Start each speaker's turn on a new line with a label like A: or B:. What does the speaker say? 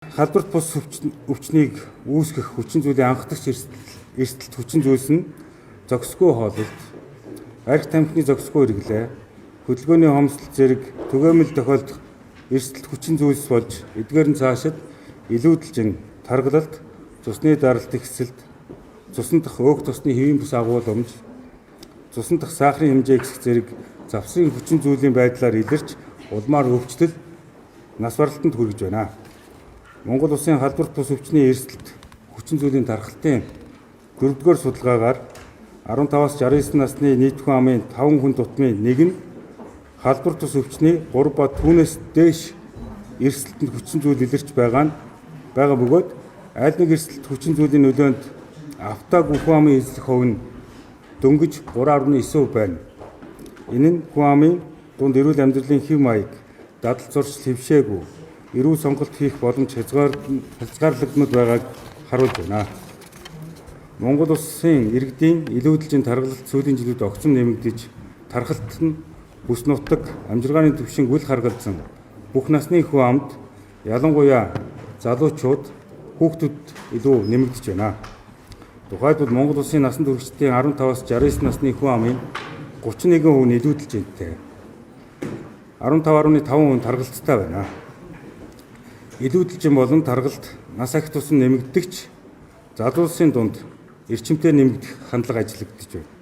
A: Халдварт бус өвчнийг үүсгэх хүчин зүйлийн анхдагч эрсдэлт хүчин зүйлс нь зохисгүй хоолойд, арх тамхины зохисгүй хэрэглээ, хөдөлгөөний хомсдол зэрэг түгээмэл тохиолдох эрсдэлт хүчин зүйлс болж эдгээр нь цаашид илүүдэлжин таргалалт, цусны даралт ихсэлт, цусан дахь өөх тосны хэвийн бус агуулмж, цусан дахь сахарын хэмжээ ихсэх зэрэг завсын хүчин зүйлийн байдлаар илэрч улмаар өвчлөл нас баралтанд хүргэж байна. Монгол Улсын халдварт бус өвчний эрсдэлт хүчин зүйлийн тархалтын 4-р судалгаагаар 15-аас 69 насны нийт хүн амын 5 хүн тутмын нэг нь халдварт бус өвчний 3 ба түүнээс дээш эрсдэлтэнд хүчин зүйл илэрч байгаа бөгөөд аль нэг эрсдэлт хүчин зүйлийн нөлөөнд автаагүй хүн амын эзлэх хувь нь дөнгөж 3.9% байна. Энэ нь хүн амын дунд эрүүл амьдралын хэв маяг, дадал зуршил хэвшээгүй, эрүүл сонголт хийх боломж хязгаарлагдмал байгааг харуулж байна. Монгол Улсын иргэдийн илүүдэлжин таргалалт сүүлийн жилүүд огцом нэмэгдэж, тархалт нь бүс нутаг, амжиргааны түвшинг үл харгалзан бүх насны хүн амд, ялангуяа залуучууд, хүүхдүүд илүү нэмэгдэж байна. Тухайлбал Монгол Улсын насан туршидтын 15-аас 69 насны хүн амын 31% нь илүүдэлжинтэй. 15.5% таргалттай байна. Илүүдэлжин болон таргалт нас ахт тусам нэмэгдэгч залуусын дунд эрчимтэй нэмэгдэх хандлага ажиллагдаж байна.